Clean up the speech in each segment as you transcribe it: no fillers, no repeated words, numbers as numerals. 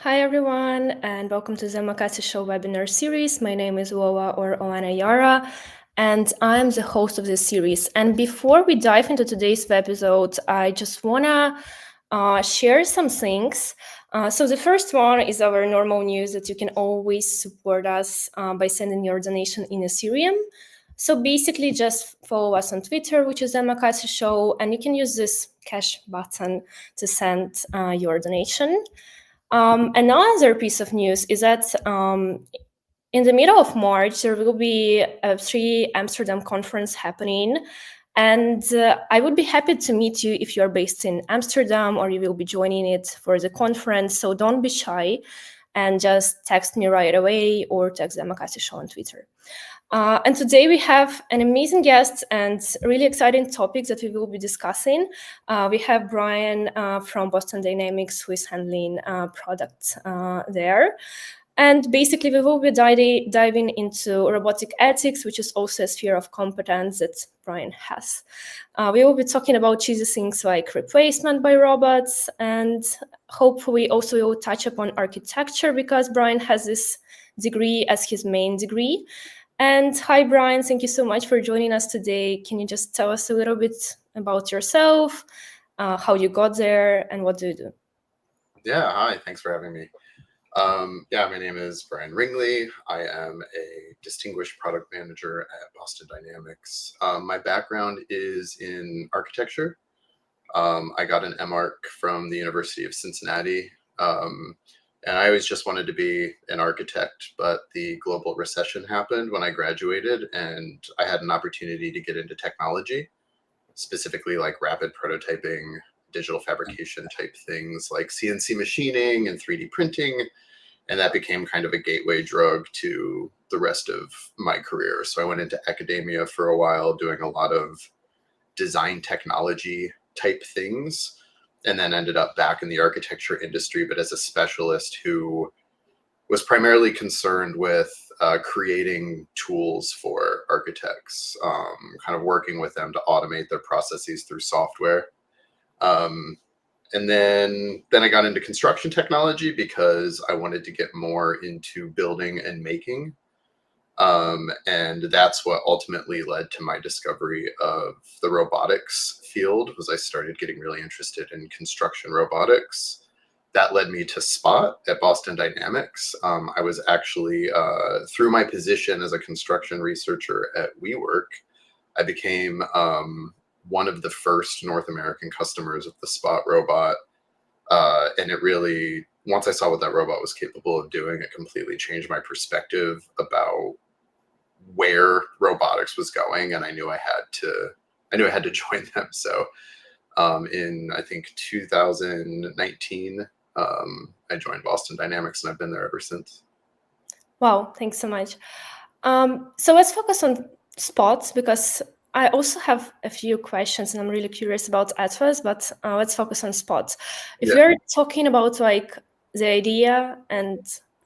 Hi everyone, and welcome to the Omakase Show webinar series. My name is Wowa or Oana Yara, and I'm the host of this series. And before we dive into today's episode, I just wanna share some things. So the first one is our normal news that you can always support us by sending your donation in Ethereum. So basically, just follow us on Twitter, which is Omakase Show, and you can use this cash button to send your donation. Another piece of news is that in the middle of March, there will be a free Amsterdam conference happening. And I would be happy to meet you if you're based in Amsterdam or you will be joining it for the conference. So don't be shy and just text me right away or text the Omakase Show on Twitter. And today we have an amazing guest and really exciting topics that we will be discussing. We have Brian from Boston Dynamics, who is handling products there. And basically, we will be diving into robotic ethics, which is also a sphere of competence that Brian has. We will be talking about cheesy things like replacement by robots, and hopefully also will touch upon architecture because Brian has this degree as his main degree. And hi, Brian, thank you so much for joining us today. Can you just tell us a little bit about yourself, how you got there, and what do you do? Yeah, hi, thanks for having me. My name is Brian Ringley. I am a distinguished product manager at Boston Dynamics. My background is in architecture. I got an MArch from the University of Cincinnati. And I always just wanted to be an architect, but the global recession happened when I graduated, and I had an opportunity to get into technology, specifically like rapid prototyping, digital fabrication type things like CNC machining and 3D printing. And that became kind of a gateway drug to the rest of my career. So I went into academia for a while doing a lot of design technology type things, and then ended up back in the architecture industry, but as a specialist who was primarily concerned with creating tools for architects, kind of working with them to automate their processes through software. And then I got into construction technology because I wanted to get more into building and making. And that's what ultimately led to my discovery of the robotics field. Was I started getting really interested in construction robotics. That led me to Spot at Boston Dynamics. I was actually, through my position as a construction researcher at WeWork, I became one of the first North American customers of the Spot robot. And it really, once I saw what that robot was capable of doing, it completely changed my perspective about where robotics was going. And I knew I had to join them. So in, I think, 2019, I joined Boston Dynamics, and I've been there ever since. Wow, thanks so much. So let's focus on spots because I also have a few questions and I'm really curious about Atlas, but let's focus on spots. If Yeah. you're talking about like the idea and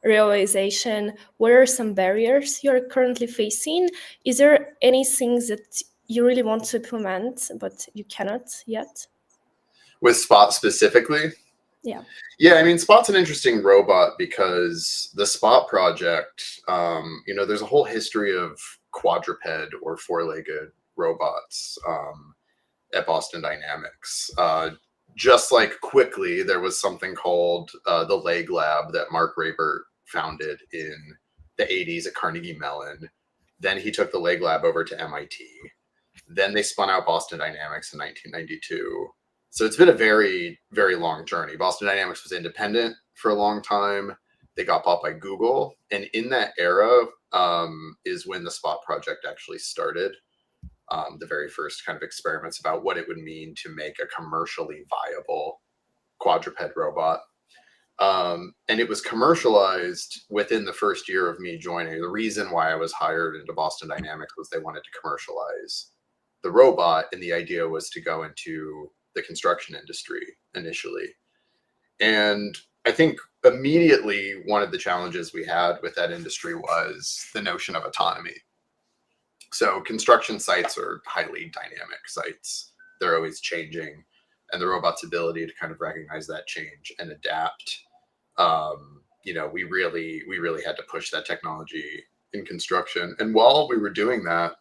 realization, what are some barriers you're currently facing? Is there anything that you really want to implement, but you cannot yet? With Spot specifically? Yeah. Yeah, I mean, Spot's an interesting robot because the Spot project, there's a whole history of quadruped or four-legged robots at Boston Dynamics. Just like quickly, there was something called the Leg Lab that Mark Rabert founded in the 80s at Carnegie Mellon. Then he took the Leg Lab over to MIT. Then they spun out Boston Dynamics in 1992. So it's been a very, very long journey. Boston Dynamics was independent for a long time. They got bought by Google. And in that era is when the Spot project actually started. The very first kind of experiments about what it would mean to make a commercially viable quadruped robot. And it was commercialized within the first year of me joining. The reason why I was hired into Boston Dynamics was they wanted to commercialize the robot, and the idea was to go into the construction industry initially. And I think immediately one of the challenges we had with that industry was the notion of autonomy. So construction sites are highly dynamic sites. They're always changing, and the robot's ability to kind of recognize that change and adapt we really had to push that technology in construction. And while we were doing that,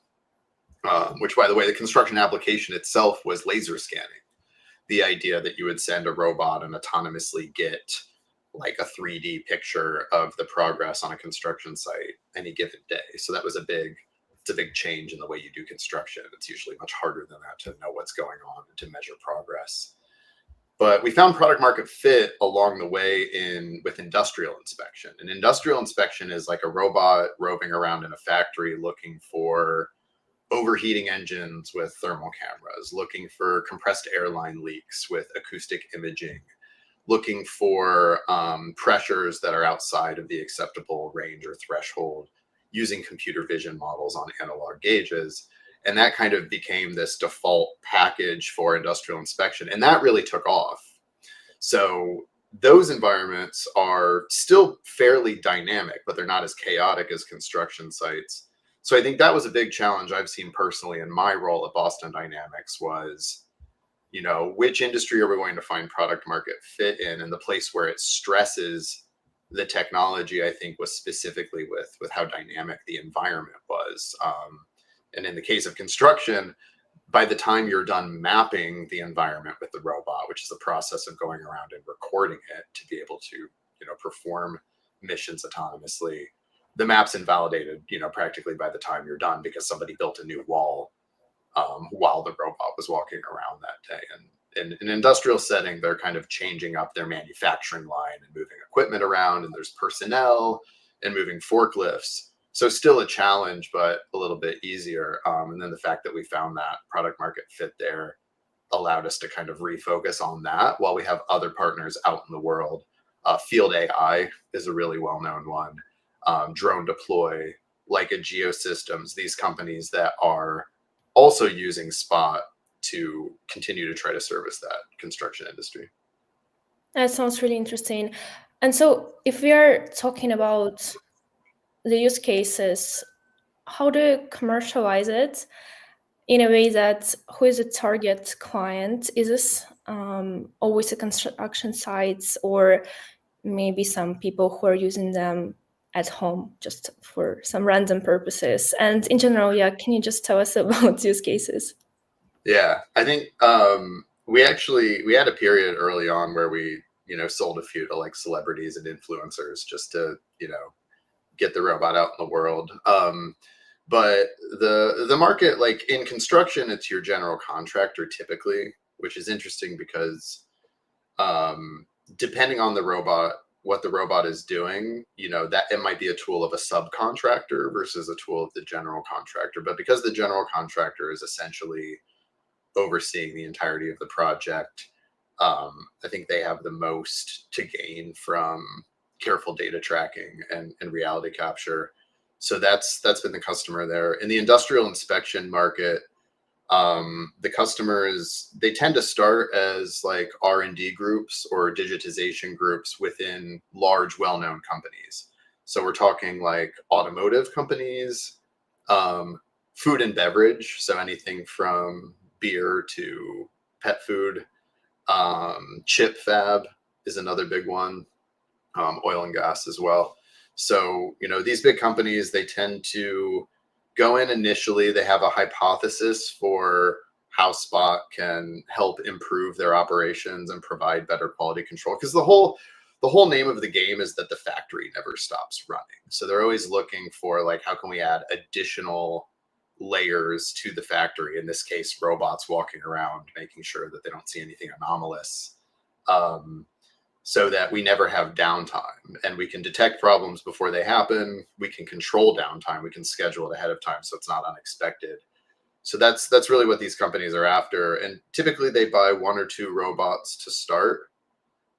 which, by the way, the construction application itself was laser scanning. The idea that you would send a robot and autonomously get like a 3D picture of the progress on a construction site any given day. So that was it's a big change in the way you do construction. It's usually much harder than that to know what's going on and to measure progress. But we found product market fit along the way with industrial inspection. And industrial inspection is like a robot roving around in a factory looking for overheating engines with thermal cameras, looking for compressed airline leaks with acoustic imaging, looking for pressures that are outside of the acceptable range or threshold, using computer vision models on analog gauges. And that kind of became this default package for industrial inspection. And that really took off. So those environments are still fairly dynamic, but they're not as chaotic as construction sites. So I think that was a big challenge I've seen personally in my role at Boston Dynamics was, which industry are we going to find product market fit in? And the place where it stresses the technology, I think, was specifically with how dynamic the environment was. And in the case of construction, by the time you're done mapping the environment with the robot, which is the process of going around and recording it to be able to, perform missions autonomously, the map's invalidated, practically by the time you're done because somebody built a new wall while the robot was walking around that day. And in an industrial setting, they're kind of changing up their manufacturing line and moving equipment around, and there's personnel and moving forklifts. So still a challenge, but a little bit easier. And then the fact that we found that product market fit there allowed us to kind of refocus on that while we have other partners out in the world. Field AI is a really well-known one. Drone Deploy, Leica Geosystems, these companies that are also using Spot to continue to try to service that construction industry. That sounds really interesting. And so if we are talking about the use cases, how do you commercialize it in a way that who is a target client? Is this always a construction sites or maybe some people who are using them at home just for some random purposes? And in general, can you just tell us about use cases? Yeah, I think we had a period early on where we, sold a few to like celebrities and influencers just to, get the robot out in the world. But the market, like in construction, it's your general contractor typically, which is interesting because depending on the robot, what the robot is doing, that it might be a tool of a subcontractor versus a tool of the general contractor. But because the general contractor is essentially overseeing the entirety of the project, I think they have the most to gain from careful data tracking and reality capture. So that's been the customer there. In the industrial inspection market, the customers, they tend to start as like R&D groups or digitization groups within large, well-known companies. So we're talking like automotive companies, food and beverage. So anything from beer to pet food. Chip fab is another big one. Oil and gas as well. So, these big companies, they tend to go in initially, they have a hypothesis for how Spot can help improve their operations and provide better quality control. Because the whole name of the game is that the factory never stops running. So they're always looking for like, how can we add additional layers to the factory? In this case, robots walking around, making sure that they don't see anything anomalous. So that we never have downtime and we can detect problems before they happen. We can control downtime. We can schedule it ahead of time so it's not unexpected. So that's really what these companies are after. And typically they buy one or two robots to start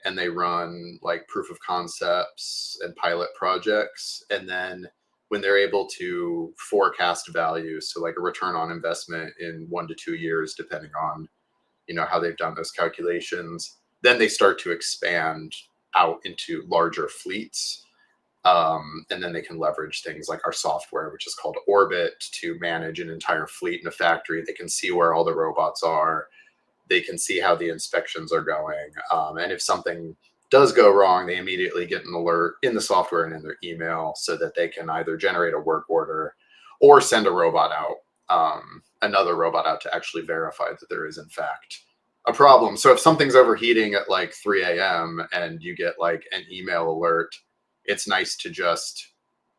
and they run like proof of concepts and pilot projects. And then when they're able to forecast value, so like a return on investment in 1 to 2 years, depending on, how they've done those calculations, then they start to expand out into larger fleets. And then they can leverage things like our software, which is called Orbit, to manage an entire fleet in a factory. They can see where all the robots are. They can see how the inspections are going. And if something does go wrong, they immediately get an alert in the software and in their email so that they can either generate a work order or send a robot out, another robot out to actually verify that there is in fact a problem. So if something's overheating at like 3 a.m. and you get like an email alert, it's nice to just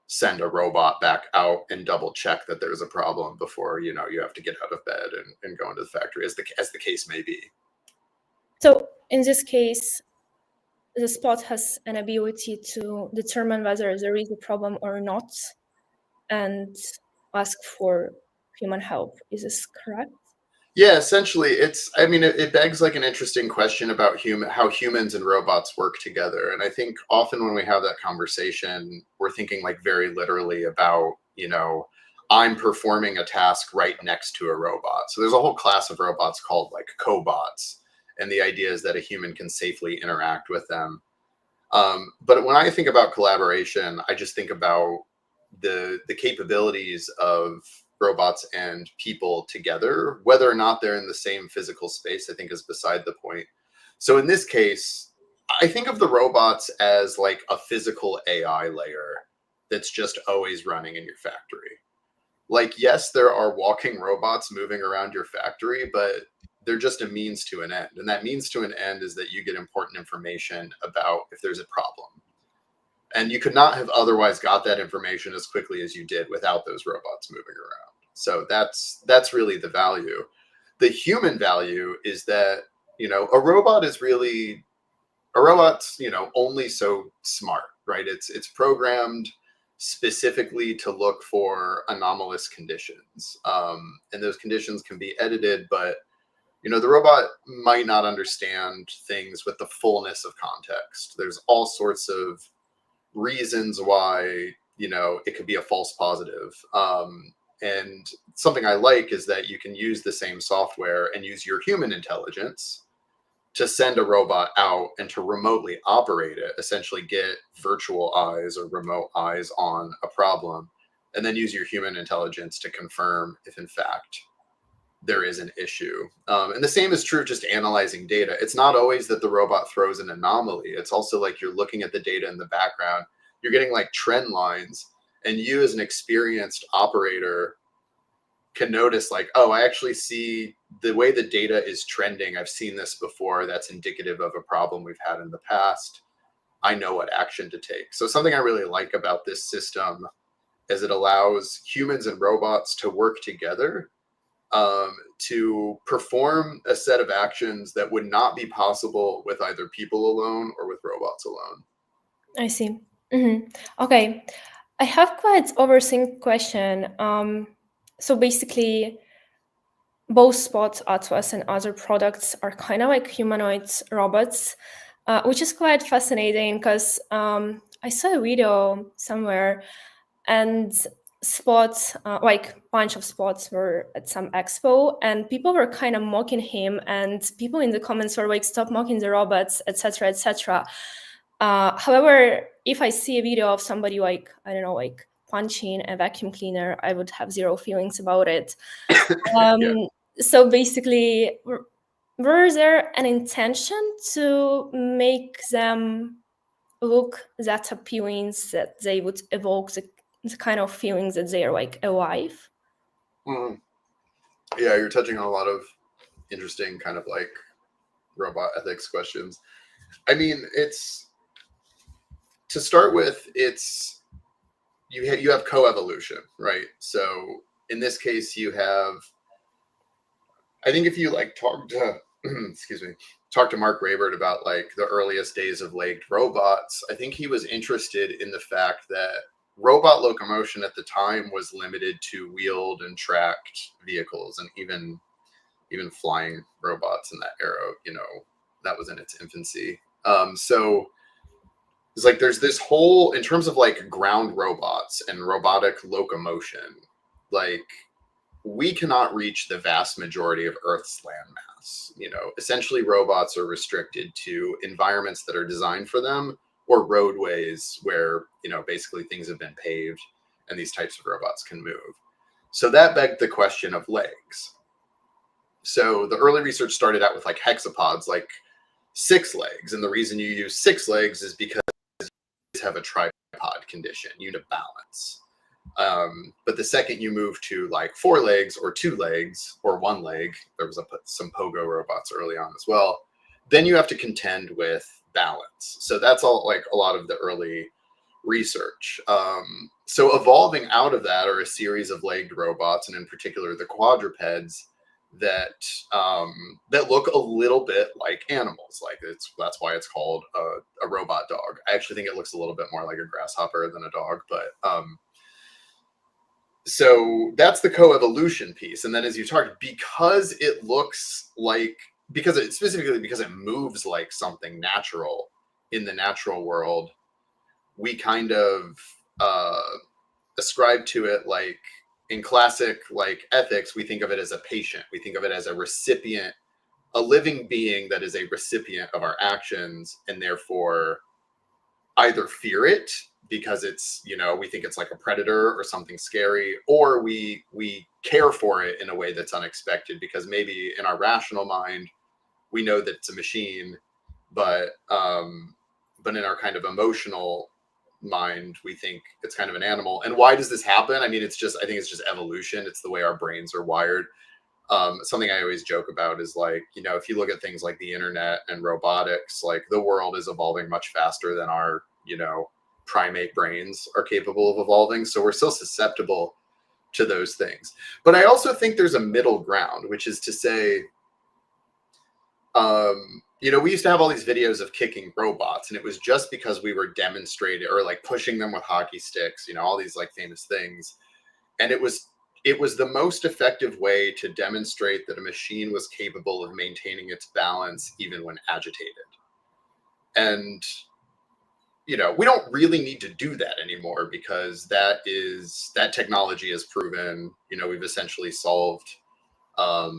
send a robot back out and double check that there's a problem before, you know, you have to get out of bed and go into the factory, as the case may be. So in this case, the spot has an ability to determine whether there is a problem or not and ask for human help. Is this correct? Yeah, essentially, I mean, it begs like an interesting question about how humans and robots work together. And I think often when we have that conversation, we're thinking like very literally about, you know, I'm performing a task right next to a robot. So there's a whole class of robots called like cobots. And the idea is that a human can safely interact with them. But when I think about collaboration, I just think about the capabilities of robots and people together. Whether or not they're in the same physical space, I think is beside the point. So in this case, I think of the robots as like a physical AI layer that's just always running in your factory. Like, yes, there are walking robots moving around your factory, but they're just a means to an end. And that means to an end is that you get important information about if there's a problem. And you could not have otherwise got that information as quickly as you did without those robots moving around. So that's really the value. The human value is that, you know, a robot's, you know, only so smart, right? It's programmed specifically to look for anomalous conditions. And those conditions can be edited, but you know, the robot might not understand things with the fullness of context. There's all sorts of reasons why, you know, it could be a false positive. And something I like is that you can use the same software and use your human intelligence to send a robot out and to remotely operate it, essentially get virtual eyes or remote eyes on a problem, and then use your human intelligence to confirm if in fact there is an issue. And the same is true just analyzing data. It's not always that the robot throws an anomaly. It's also like you're looking at the data in the background, you're getting like trend lines, and you as an experienced operator can notice like, oh, I actually see the way the data is trending. I've seen this before. That's indicative of a problem we've had in the past. I know what action to take. So something I really like about this system is it allows humans and robots to work together to perform a set of actions that would not be possible with either people alone or with robots alone. I see. Okay. I have quite overthink question. So basically, both Spot, Atlas, and other products are kind of like humanoid robots, which is quite fascinating because I saw a video somewhere and Spot, like bunch of Spots were at some expo and people were kind of mocking him and people in the comments were like, stop mocking the robots, etc., etc. However, if I see a video of somebody like, I don't know, like punching a vacuum cleaner, I would have zero feelings about it. Yeah. So basically, were there an intention to make them look that appealing that they would evoke the kind of feelings that they are like alive? Mhm. Yeah, you're touching on a lot of interesting kind of like robot ethics questions. I mean, it's to start with, it's you have coevolution, right? So in this case, you have. I think if you like talk to, excuse me, talk to Mark Raybert about like the earliest days of legged robots, I think he was interested in the fact that robot locomotion at the time was limited to wheeled and tracked vehicles, and even flying robots in that era, you know, that was in its infancy. So it's like there's this whole, in terms of like ground robots and robotic locomotion, like we cannot reach the vast majority of Earth's landmass. You know, essentially robots are restricted to environments that are designed for them or roadways where, you know, basically things have been paved and these types of robots can move. So that begged the question of legs. So the early research started out with like hexapods, like 6 legs. And the reason you use 6 legs is because you have a tripod condition, you need a balance. But the second you move to like 4 legs or 2 legs or 1 leg, there was some pogo robots early on as well, then you have to contend with balance. So that's all like a lot of the early research. So evolving out of that are a series of legged robots, and in particular the quadrupeds that that look a little bit like animals. Like that's why it's called a robot dog. I actually think it looks a little bit more like a grasshopper than a dog, but so that's the coevolution piece. And then as you talked, because it looks like, because it moves like something natural in the natural world, we kind of ascribe to it, like in classic like ethics, we think of it as a patient. We think of it as a recipient, a living being that is a recipient of our actions, and therefore either fear it because it's, you know, we think it's like a predator or something scary, or we care for it in a way that's unexpected because maybe in our rational mind we know that it's a machine, but in our kind of emotional mind we think it's kind of an animal. And why does this happen? I mean, I think it's just evolution. It's the way our brains are wired. Something I always joke about is like, you know, if you look at things like the internet and robotics, like the world is evolving much faster than our, you know, primate brains are capable of evolving. So we're still susceptible to those things. But I also think there's a middle ground, which is to say, you know, we used to have all these videos of kicking robots, and it was just because we were demonstrating or like pushing them with hockey sticks, you know, all these like famous things. And it was the most effective way to demonstrate that a machine was capable of maintaining its balance even when agitated. And, you know, we don't really need to do that anymore because that technology is proven. You know, we've essentially solved a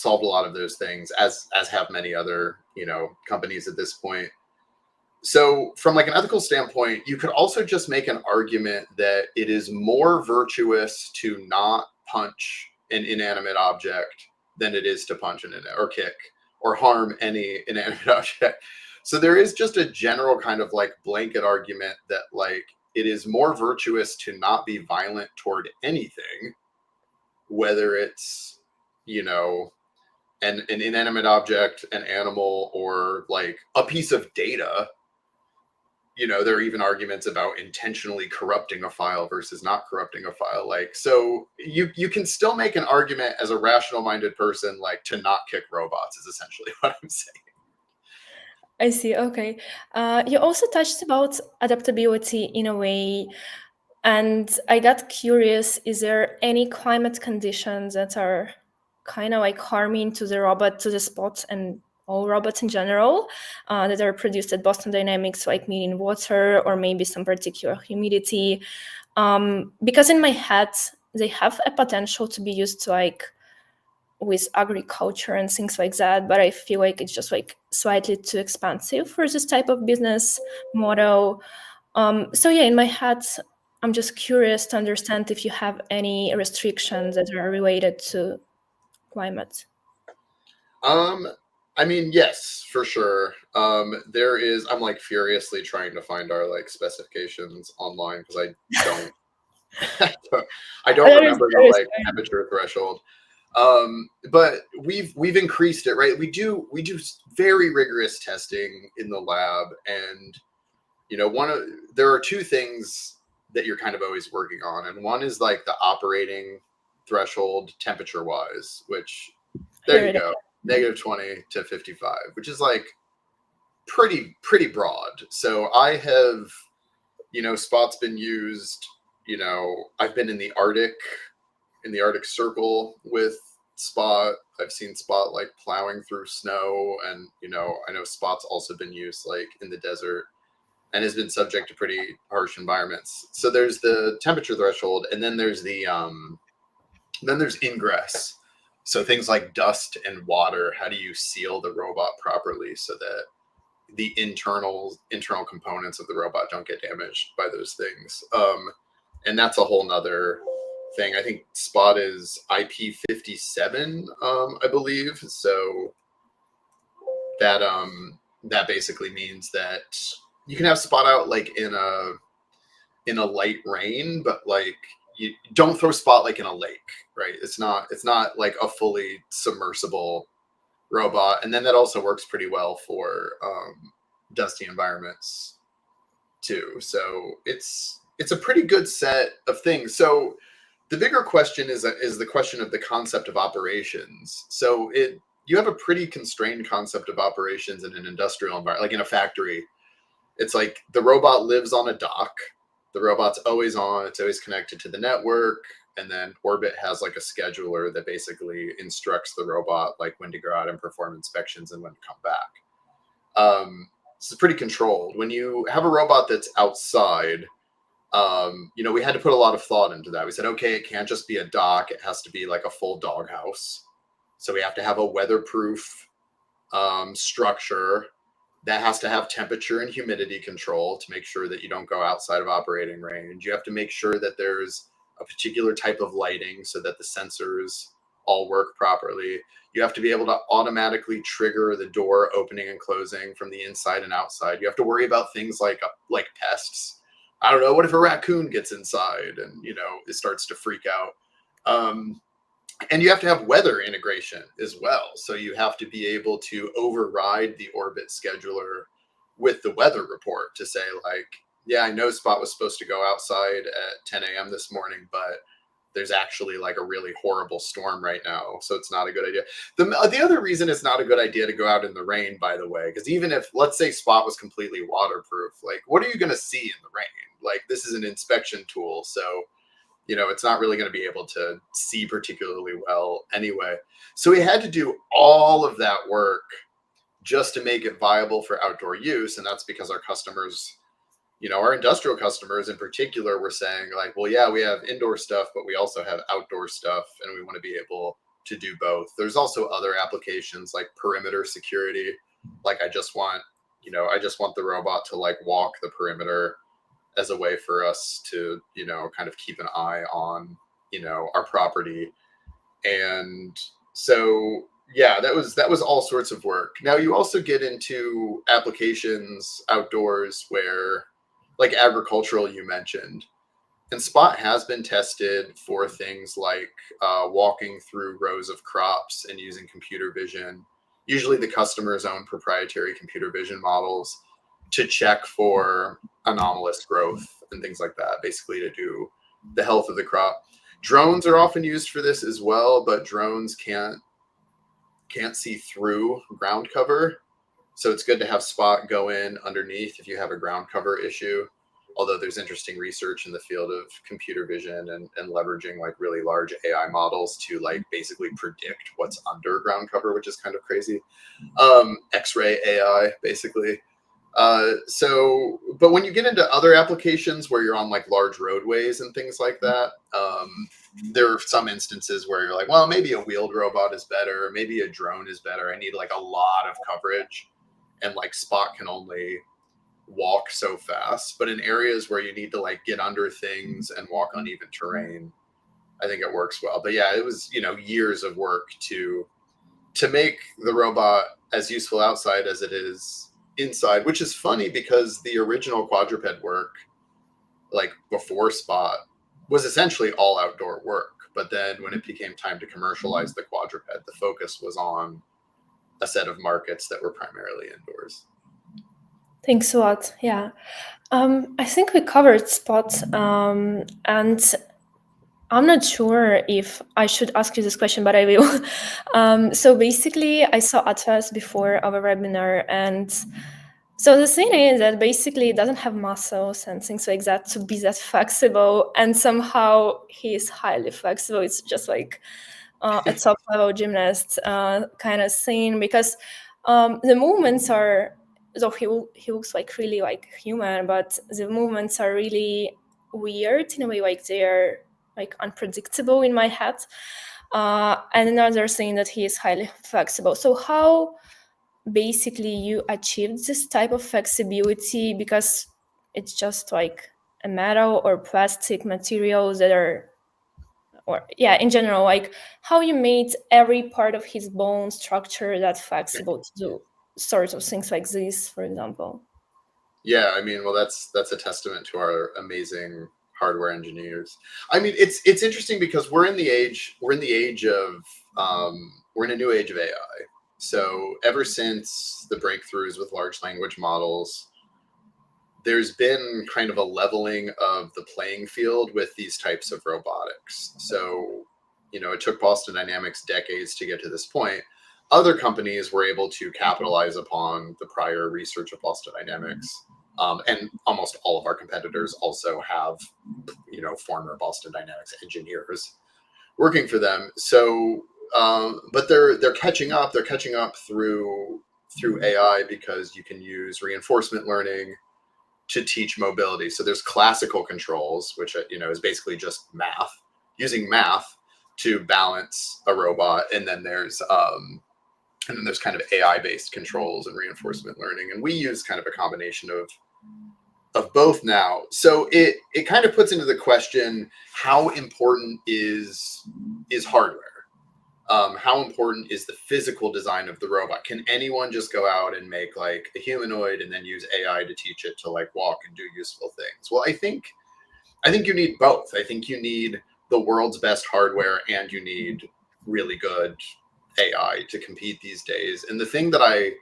lot of those things, as have many other, you know, companies at this point. So from like an ethical standpoint, you could also just make an argument that it is more virtuous to not punch an inanimate object than it is to punch or kick or harm any inanimate object. So there is just a general kind of like blanket argument that like it is more virtuous to not be violent toward anything, whether it's, you know, an inanimate object, an animal, or like a piece of data. You know, there are even arguments about intentionally corrupting a file versus not corrupting a file. Like, so you can still make an argument as a rational minded person, like to not kick robots is essentially what I'm saying. I see. Okay. You also touched about adaptability in a way, and I got curious, is there any climate conditions that are kind of like harming to the spot and all robots in general that are produced at Boston Dynamics, like meaning water or maybe some particular humidity? Because in my head, they have a potential to be used to like with agriculture and things like that, but I feel like it's just like slightly too expensive for this type of business model. So yeah, in my head, I'm just curious to understand if you have any restrictions that are related to climate. I mean, yes, for sure. There is. I'm like furiously trying to find our like specifications online because I don't. I don't remember the like temperature threshold. But we've increased it, right? We do very rigorous testing in the lab, and you know, there are 2 things that you're kind of always working on, and one is like the operating threshold temperature wise, which there you go, -20 to 55, which is like pretty broad. So I have, you know, Spot's been used, you know, I've been in the Arctic Circle with Spot. I've seen Spot like plowing through snow, and you know, I know Spot's also been used like in the desert and has been subject to pretty harsh environments. So there's the temperature threshold, and then there's there's ingress. So things like dust and water. How do you seal the robot properly so that the internal components of the robot don't get damaged by those things? And that's a whole nother thing. I think Spot is IP57, I believe. So that basically means that you can have Spot out like in a light rain, but like you don't throw Spot like in a lake, right? It's not like a fully submersible robot, and then that also works pretty well for dusty environments too. So it's a pretty good set of things. So the bigger question is the question of the concept of operations. So you have a pretty constrained concept of operations in an industrial environment, like in a factory. It's like the robot lives on a dock. The robot's always on. It's always connected to the network. And then Orbit has like a scheduler that basically instructs the robot like when to go out and perform inspections and when to come back. It's pretty controlled. When you have a robot that's outside, we had to put a lot of thought into that. We said, okay, it can't just be a dock. It has to be like a full doghouse. So we have to have a weatherproof structure that has to have temperature and humidity control to make sure that you don't go outside of operating range. You have to make sure that there's a particular type of lighting so that the sensors all work properly. You have to be able to automatically trigger the door opening and closing from the inside and outside. You have to worry about things like pests. I don't know, what if a raccoon gets inside and, it starts to freak out? And you have to have weather integration as well. So you have to be able to override the Orbit scheduler with the weather report to say like, yeah, I know Spot was supposed to go outside at 10 a.m. this morning, but there's actually like a really horrible storm right now. So it's not a good idea. The other reason it's not a good idea to go out in the rain, by the way, because even if, let's say Spot was completely waterproof, like what are you going to see in the rain? Like this is an inspection tool. So it's not really going to be able to see particularly well anyway. So we had to do all of that work just to make it viable for outdoor use. And that's because our customers, our industrial customers in particular, were saying like, well, yeah, we have indoor stuff, but we also have outdoor stuff, and we want to be able to do both. There's also other applications like perimeter security. Like I just want the robot to like walk the perimeter as a way for us to, kind of keep an eye on, our property. And so, yeah, that was all sorts of work. Now you also get into applications outdoors where, like agricultural, you mentioned, and Spot has been tested for things like walking through rows of crops and using computer vision, usually the customer's own proprietary computer vision models, to check for anomalous growth and things like that, basically to do the health of the crop. Drones are often used for this as well, but drones can't see through ground cover. So it's good to have Spot go in underneath if you have a ground cover issue. Although there's interesting research in the field of computer vision and leveraging like really large AI models to like basically predict what's under ground cover, which is kind of crazy. X-ray AI, basically. But when you get into other applications where you're on like large roadways and things like that, there are some instances where you're like, well, maybe a wheeled robot is better, maybe a drone is better. I need like a lot of coverage, and like Spot can only walk so fast. But in areas where you need to like get under things and walk uneven terrain, I think it works well. But yeah, it was, years of work to make the robot as useful outside as it is inside, which is funny because the original quadruped work, like before Spot, was essentially all outdoor work. But then when it became time to commercialize the quadruped, the focus was on a set of markets that were primarily indoors. Thanks a lot. Yeah. I think we covered Spot, and I'm not sure if I should ask you this question, but I will. So basically, I saw Atlas before our webinar, and so the thing is that basically it doesn't have muscles and things like that to be that flexible, and somehow he is highly flexible. It's just like a top level gymnast kind of thing, because the movements are, so he looks like really like human, but the movements are really weird in a way, like they're like unpredictable in my head. And another thing that he is highly flexible. So how basically you achieved this type of flexibility, because it's just like a metal or plastic materials that are, or yeah, in general, like how you made every part of his bone structure that flexible to do. sorts of things like this, for example. Yeah, I mean, well, that's a testament to our amazing hardware engineers. I mean, it's interesting because we're in the age of we're in a new age of AI. So ever since the breakthroughs with large language models, there's been kind of a leveling of the playing field with these types of robotics. So, it took Boston Dynamics decades to get to this point. Other companies were able to capitalize upon the prior research of Boston Dynamics. And almost all of our competitors also have, former Boston Dynamics engineers working for them. So, but they're catching up. They're catching up through AI because you can use reinforcement learning to teach mobility. So there's classical controls, which is basically just math, using math to balance a robot, and then there's kind of AI based controls and reinforcement learning, and we use kind of a combination of both now. So it kind of puts into the question, how important is hardware? How important is the physical design of the robot? Can anyone just go out and make like a humanoid and then use AI to teach it to like walk and do useful things? Well, I think you need both. I think you need the world's best hardware and you need really good AI to compete these days. And the thing that I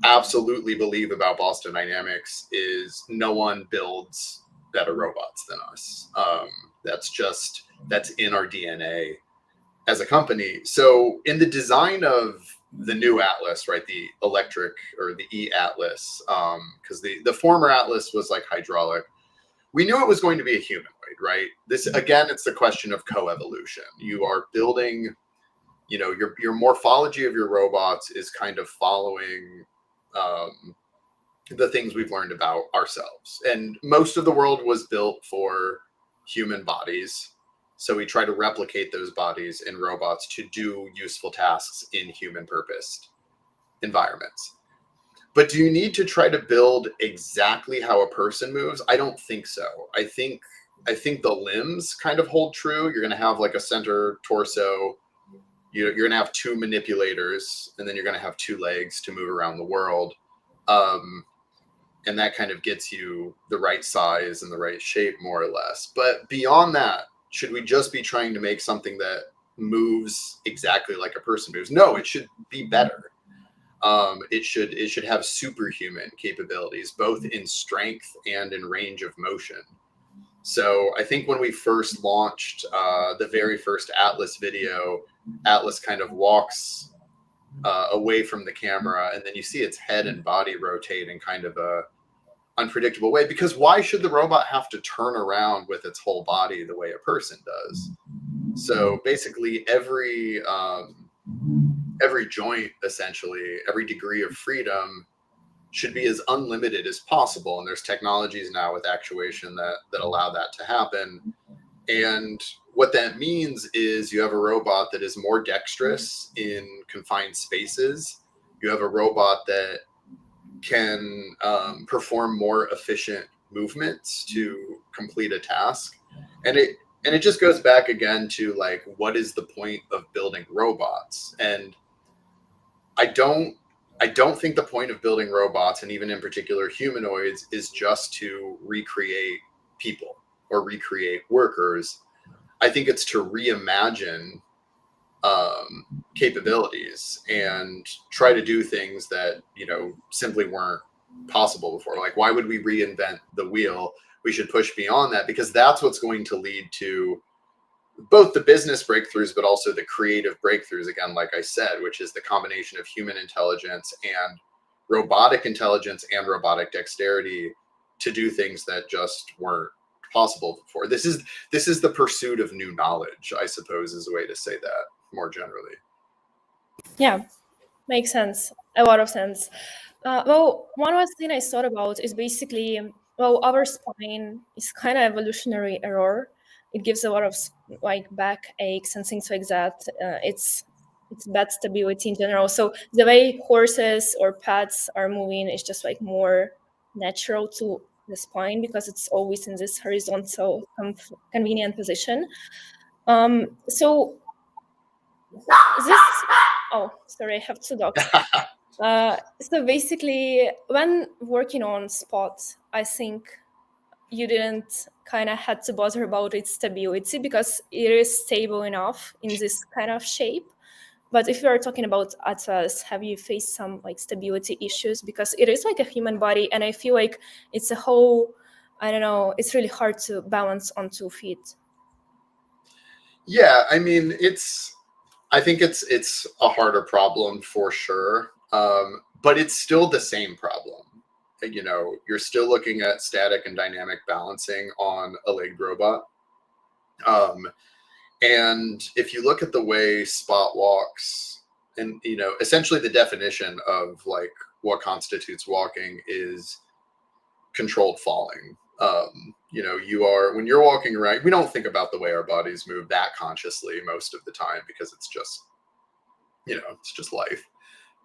absolutely believe about Boston Dynamics is no one builds better robots than us. That's in our DNA as a company. So in the design of the new Atlas, right, the electric or the E-Atlas, because the former Atlas was like hydraulic, we knew it was going to be a humanoid, right? This, again, it's the question of coevolution. You are building, your morphology of your robots is kind of following the things we've learned about ourselves. And most of the world was built for human bodies. So we try to replicate those bodies in robots to do useful tasks in human purposed environments. But do you need to try to build exactly how a person moves? I don't think so. I think the limbs kind of hold true. You're going to have like a center torso. You're going to have two manipulators, and then you're going to have two legs to move around the world. And that kind of gets you the right size and the right shape, more or less. But beyond that, should we just be trying to make something that moves exactly like a person moves? No, it should be better. It should have superhuman capabilities, both in strength and in range of motion. So I think when we first launched the very first Atlas video, Atlas kind of walks away from the camera, and then you see its head and body rotate in kind of a unpredictable way, because why should the robot have to turn around with its whole body the way a person does? So basically every joint, essentially every degree of freedom, should be as unlimited as possible. And there's technologies now with actuation that allow that to happen. And what that means is you have a robot that is more dexterous in confined spaces. You have a robot that can perform more efficient movements to complete a task. And it just goes back again to like, what is the point of building robots? And I don't think the point of building robots, and even in particular humanoids, is just to recreate people or recreate workers. I think it's to reimagine capabilities and try to do things that simply weren't possible before. Like, why would we reinvent the wheel? We should push beyond that, because that's what's going to lead to both the business breakthroughs, but also the creative breakthroughs, again, like I said, which is the combination of human intelligence and robotic intelligence and robotic dexterity to do things that just weren't possible before. This is the pursuit of new knowledge, I suppose, is a way to say that more generally. Yeah, makes sense. A lot of sense. Well, one last thing I thought about is basically, well, our spine is kind of evolutionary error. It gives a lot of like back aches and things like that. It's bad stability in general. So the way horses or pets are moving is just like more natural to the spine because it's always in this horizontal convenient position. So this, oh, sorry, I have two dogs. So basically, when working on Spot, I think you didn't kind of had to bother about its stability because it is stable enough in this kind of shape. But if you are talking about Atlas, have you faced some like stability issues? Because it is like a human body, and I feel like it's a whole, I don't know, it's really hard to balance on 2 feet. Yeah, I mean, I think it's a harder problem for sure, but it's still the same problem. You know, you're still looking at static and dynamic balancing on a legged robot. Um, and if you look at the way Spot walks, and you know, essentially the definition of like what constitutes walking is controlled falling. You know, you are when you're walking around, we don't think about the way our bodies move that consciously most of the time because it's just, you know, it's just life.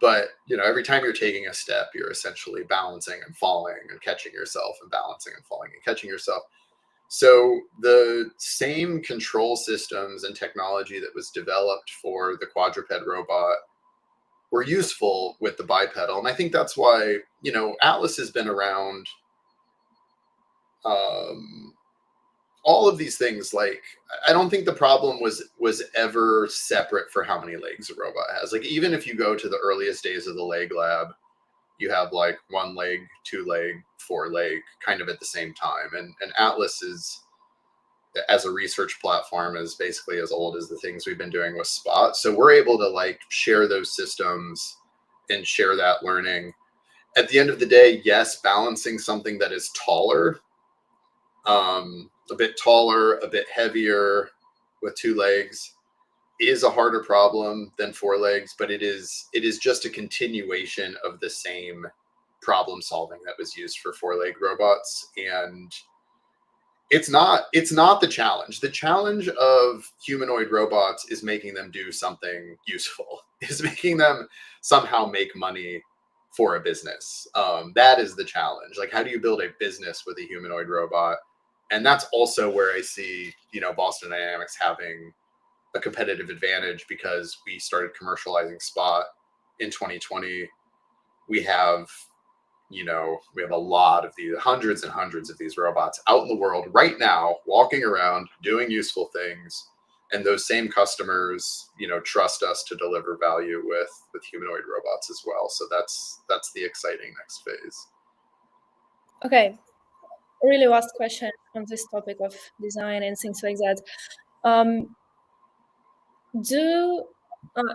But you know, every time you're taking a step, you're essentially balancing and falling and catching yourself and balancing and falling and catching yourself. So the same control systems and technology that was developed for the quadruped robot were useful with the bipedal. And I think that's why, you know, Atlas has been around. Um, all of these things, like, I don't think the problem was ever separate for how many legs a robot has. Like, even if you go to the earliest days of the leg lab, you have like 1 leg, 2 leg, 4 leg kind of at the same time. And Atlas is, as a research platform, is basically as old as the things we've been doing with Spot. So we're able to like share those systems and share that learning. At the end of the day, yes, balancing something that is taller, a bit taller, a bit heavier with 2 legs is a harder problem than 4 legs, but it is just a continuation of the same problem solving that was used for 4 leg robots. And it's not the challenge. The challenge of humanoid robots is making them do something useful, is making them somehow make money for a business. That is the challenge. Like, how do you build a business with a humanoid robot? And that's also where I see, you know, Boston Dynamics having a competitive advantage because we started commercializing Spot in 2020. We have, you know, we have a lot of these, hundreds and hundreds of these robots out in the world right now, walking around, doing useful things. And those same customers, you know, trust us to deliver value with humanoid robots as well. So that's the exciting next phase. Okay, really last question on this topic of design and things like that. Um, do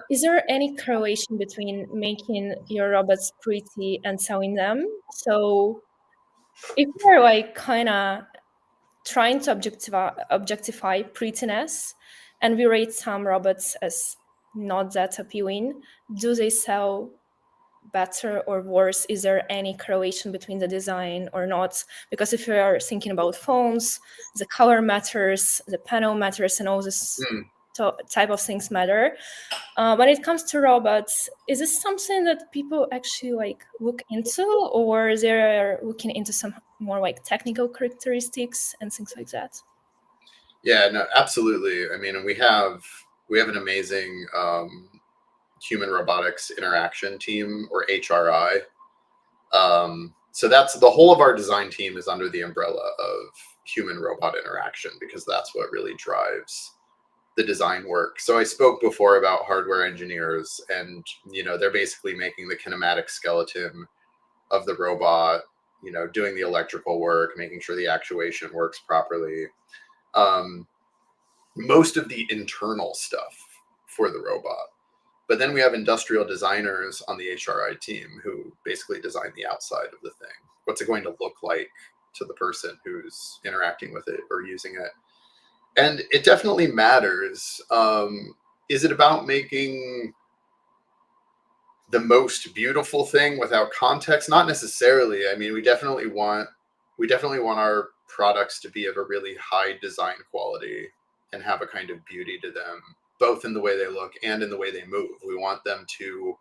is there any correlation between making your robots pretty and selling them? So if you're like kind of trying to objectify prettiness, and we rate some robots as not that appealing, do they sell better or worse? Is there any correlation between the design or not? Because if you are thinking about phones, the color matters, the panel matters, and all this type of things matter. When it comes to robots, is this something that people actually like look into, or they're looking into some more like technical characteristics and things like that? Yeah, no, absolutely. I mean, and we have an amazing human robotics interaction team, or HRI. So that's the whole of our design team is under the umbrella of human robot interaction because that's what really drives the design work. So I spoke before about hardware engineers, and you know, they're basically making the kinematic skeleton of the robot, you know, doing the electrical work, making sure the actuation works properly. Um, Most of the internal stuff for the robot. But then we have industrial designers on the HRI team who basically design the outside of the thing. What's it going to look like to the person who's interacting with it or using it? And it definitely matters. Is it about making the most beautiful thing without context? Not necessarily. I mean, we definitely want our products to be of a really high design quality and have a kind of beauty to them, both in the way they look and in the way they move. We want them to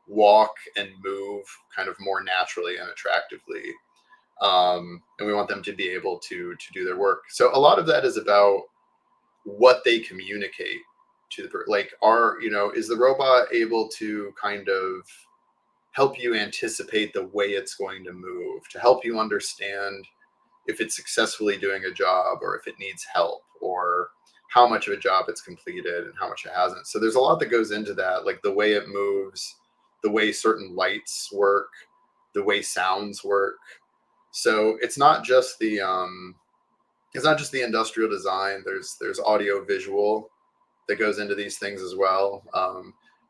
walk and move kind of more naturally and attractively. And we want them to be able to do their work. So a lot of that is about what they communicate to the like, are, you know, is the robot able to kind of help you anticipate the way it's going to move, to help you understand if it's successfully doing a job or if it needs help, or how much of a job it's completed and how much it hasn't. So there's a lot that goes into that, like the way it moves, the way certain lights work, the way sounds work. So it's not just the industrial design. There's audio visual that goes into these things as well.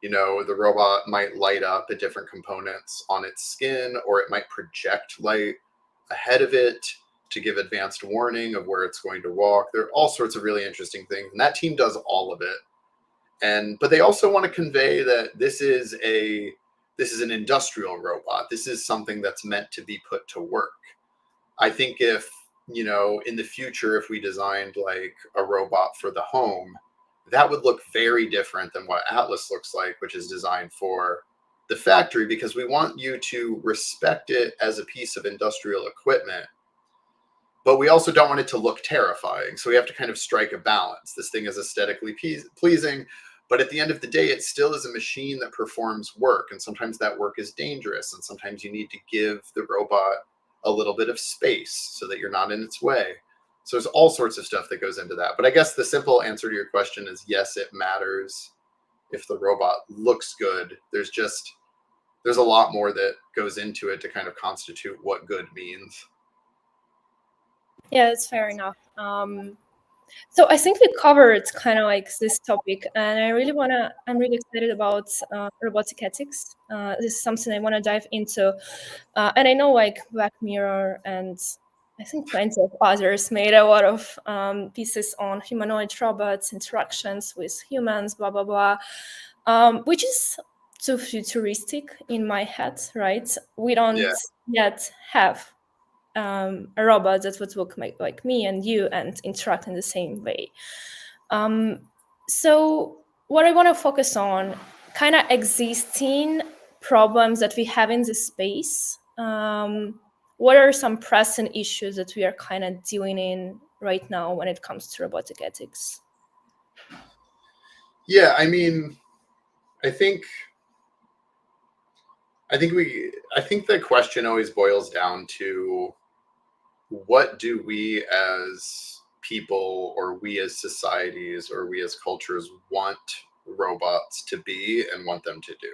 The robot might light up at different components on its skin, or it might project light ahead of it to give advanced warning of where it's going to walk. There are all sorts of really interesting things, and that team does all of it. But they also want to convey that this is an industrial robot. This is something that's meant to be put to work. I think if, in the future, if we designed like a robot for the home, that would look very different than what Atlas looks like, which is designed for the factory, because we want you to respect it as a piece of industrial equipment, but we also don't want it to look terrifying. So we have to kind of strike a balance. This thing is aesthetically pleasing, but at the end of the day, it still is a machine that performs work. And sometimes that work is dangerous. And sometimes you need to give the robot a little bit of space so that you're not in its way. So there's all sorts of stuff that goes into that. But I guess the simple answer to your question is yes, it matters if the robot looks good. There's a lot more that goes into it to kind of constitute what good means. Yeah, that's fair enough. So I think we covered kind of like this topic, and I'm really excited about robotic ethics. This is something I want to dive into. And I know like Black Mirror and I think plenty of others made a lot of pieces on humanoid robots, interactions with humans, blah, blah, blah, which is too futuristic in my head, right? We don't yet have a robot that would look like me and you and interact in the same way. So what I want to focus on, kind of existing problems that we have in this space. What are some pressing issues that we are kind of dealing in right now when it comes to robotic ethics? Yeah, I mean, I think the question always boils down to, what do we as people, or we as societies, or we as cultures want robots to be and want them to do?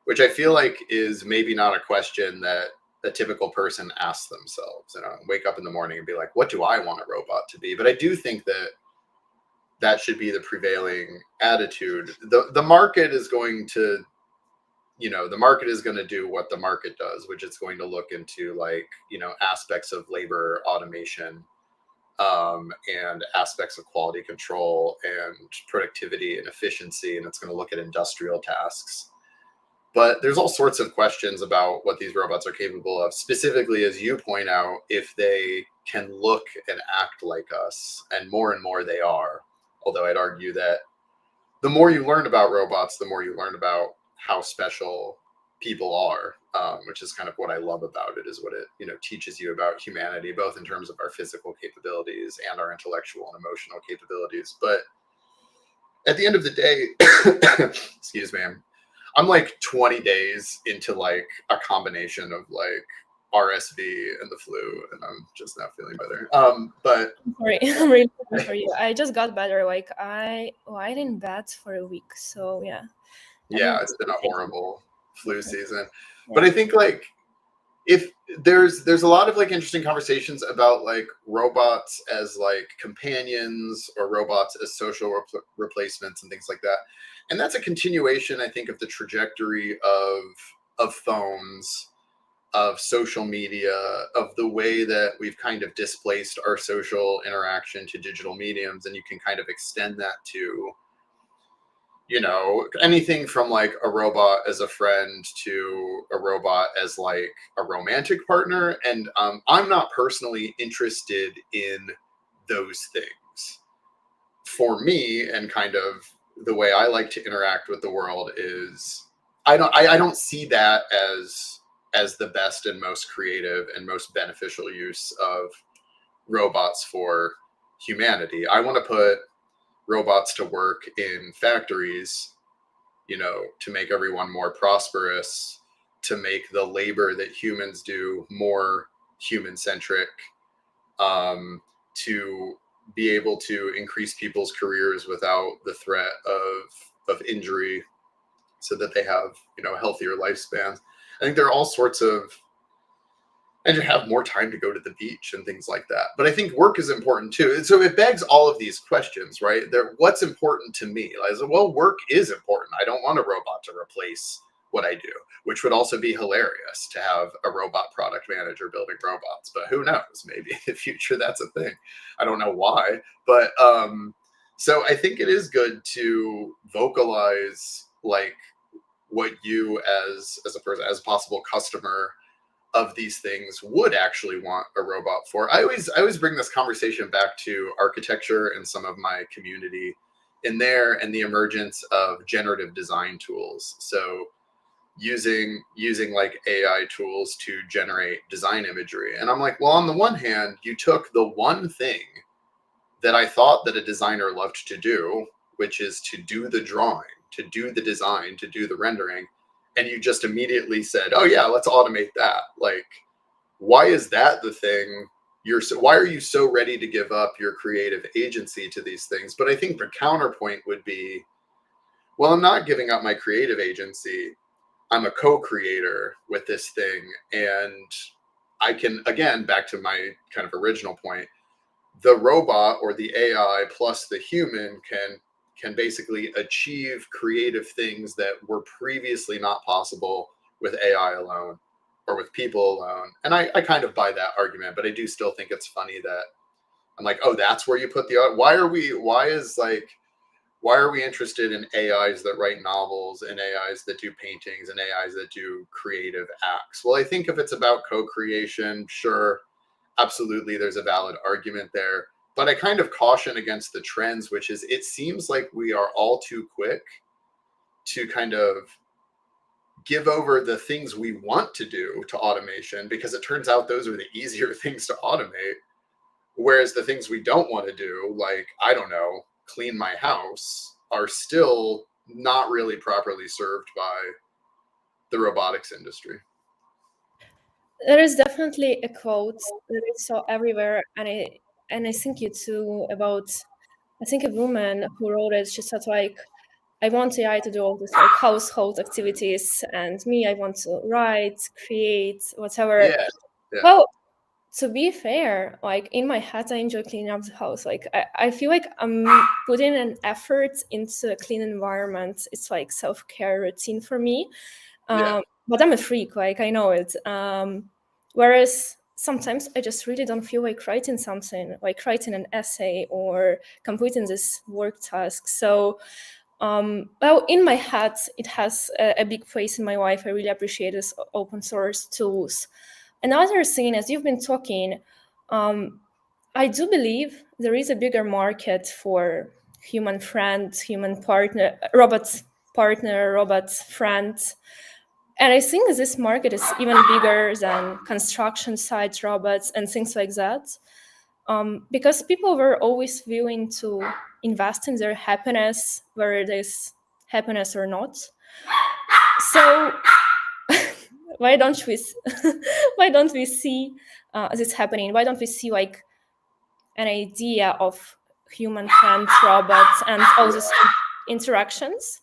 Which I feel like is maybe not a question that a typical person asks themselves. Wake up in the morning and be like, what do I want a robot to be? But I do think that should be the prevailing attitude. The market is going to do what the market does, which is going to look into aspects of labor automation, and aspects of quality control and productivity and efficiency, and it's going to look at industrial tasks. But there's all sorts of questions about what these robots are capable of, specifically, as you point out, if they can look and act like us, and more they are. Although I'd argue that the more you learn about robots, the more you learn about how special people are, which is kind of what I love about it, is what it teaches you about humanity, both in terms of our physical capabilities and our intellectual and emotional capabilities. But at the end of the day, excuse me, I'm like 20 days into like a combination of like RSV and the flu, and I'm just not feeling better. But sorry, I'm really sorry for you. I just got better. Like I lied in bed for a week, so yeah. Yeah, it's been a horrible flu season. Yeah. But I think like if there's a lot of like interesting conversations about like robots as like companions, or robots as social replacements and things like that. And that's a continuation, I think, of the trajectory of phones, of social media, of the way that we've kind of displaced our social interaction to digital mediums. And you can kind of extend that to, anything from like a robot as a friend to a robot as like a romantic partner. And I'm not personally interested in those things. For me, and kind of the way I like to interact with the world, is I don't see that as the best and most creative and most beneficial use of robots for humanity. I want to put robots to work in factories, to make everyone more prosperous, to make the labor that humans do more human-centric, to be able to increase people's careers without the threat of injury, so that they have, healthier lifespans. I think there are all sorts of, and to have more time to go to the beach and things like that. But I think work is important too. And so it begs all of these questions, right? What's important to me? I said, well, work is important. I don't want a robot to replace what I do, which would also be hilarious to have a robot product manager building robots. But who knows? Maybe in the future that's a thing. I don't know why. But so I think it is good to vocalize like what you as a person, as a possible customer of these things, would actually want a robot for. I always bring this conversation back to architecture and some of my community in there, and the emergence of generative design tools. So using like AI tools to generate design imagery. And I'm like, well, on the one hand, you took the one thing that I thought that a designer loved to do, which is to do the drawing, to do the design, to do the rendering, and you just immediately said, oh yeah, let's automate that. Like, why is that the thing? Why are you so ready to give up your creative agency to these things? But I think the counterpoint would be, well, I'm not giving up my creative agency. I'm a co-creator with this thing. And I can, again, back to my kind of original point, the robot or the AI plus the human can basically achieve creative things that were previously not possible with AI alone or with people alone. And I kind of buy that argument, but I do still think it's funny that I'm like, oh, that's where you put the art. Why are we interested in AIs that write novels and AIs that do paintings and AIs that do creative acts? Well, I think if it's about co-creation, sure, absolutely, there's a valid argument there. But I kind of caution against the trends, which is it seems like we are all too quick to kind of give over the things we want to do to automation, because it turns out those are the easier things to automate. Whereas the things we don't want to do, like, I don't know, clean my house, are still not really properly served by the robotics industry. There is definitely a quote that I saw everywhere, and I think you too, about, I think, a woman who wrote it. She said like, I want AI to do all these like household activities, and me, I want to write, create, whatever. Yeah. Yeah. Well, to be fair, like in my head, I enjoy cleaning up the house. Like I feel like I'm putting an effort into a clean environment. It's like self-care routine for me. Yeah. But I'm a freak, like I know it. Whereas sometimes I just really don't feel like writing something, like writing an essay or completing this work task. So well, in my head, it has a big place in my life. I really appreciate this open source tools. Another thing, as you've been talking, I do believe there is a bigger market for human friend, human partner, robot friend. And I think this market is even bigger than construction site robots and things like that. Because people were always willing to invest in their happiness, whether it is happiness or not. So why don't we why don't we see this happening? Why don't we see like an idea of human friend robots and all these interactions?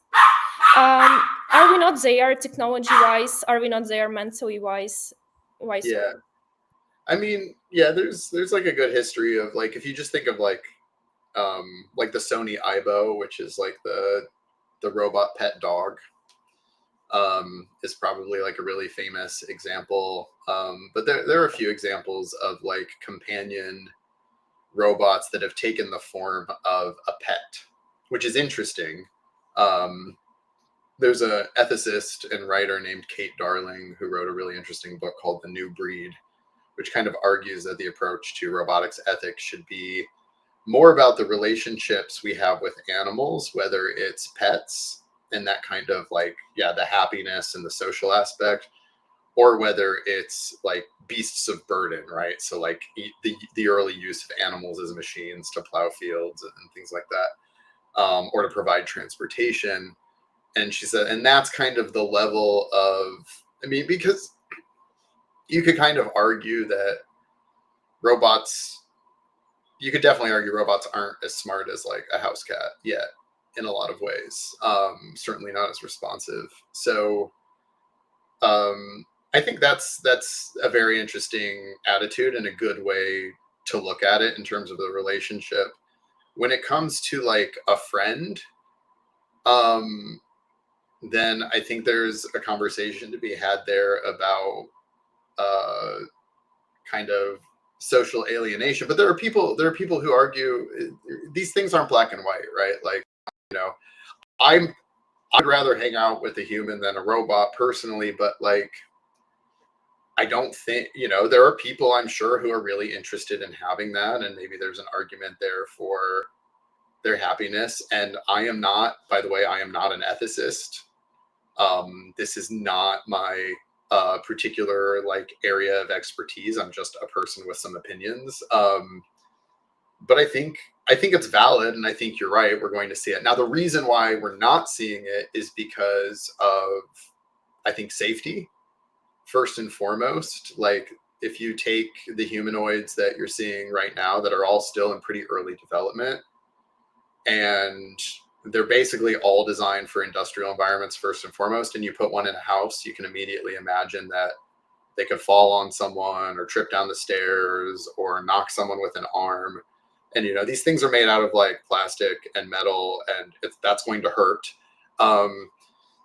Are we not there technology wise? Are we not there mentally wise? Yeah. I mean, yeah, there's like a good history of, like, if you just think of like the Sony Aibo, which is like the robot pet dog, is probably like a really famous example. But there are a few examples of like companion robots that have taken the form of a pet, which is interesting. There's a ethicist and writer named Kate Darling who wrote a really interesting book called The New Breed, which kind of argues that the approach to robotics ethics should be more about the relationships we have with animals, whether it's pets and that kind of like, yeah, the happiness and the social aspect, or whether it's like beasts of burden, right? So like the early use of animals as machines to plow fields and things like that, or to provide transportation. And she said, and that's kind of the level of, I mean, because you could kind of argue that robots, you could definitely argue robots aren't as smart as like a house cat yet in a lot of ways. Certainly not as responsive. So I think that's a very interesting attitude and a good way to look at it in terms of the relationship. When it comes to like a friend, um, then I think there's a conversation to be had there about uh, kind of social alienation. But there are people who argue these things aren't black and white, right? Like, you know, I'm I'd rather hang out with a human than a robot personally, but like I don't think, there are people I'm sure who are really interested in having that, and maybe there's an argument there for their happiness. And I am not, by the way, I am not an ethicist. This is not my particular like area of expertise. I'm just a person with some opinions. But I think it's valid, and I think you're right. We're going to see it now. The reason why we're not seeing it is because of, I think, safety first and foremost. Like, if you take the humanoids that you're seeing right now that are all still in pretty early development, and they're basically all designed for industrial environments first and foremost, and you put one in a house, you can immediately imagine that they could fall on someone or trip down the stairs or knock someone with an arm. And these things are made out of like plastic and metal, and that's going to hurt.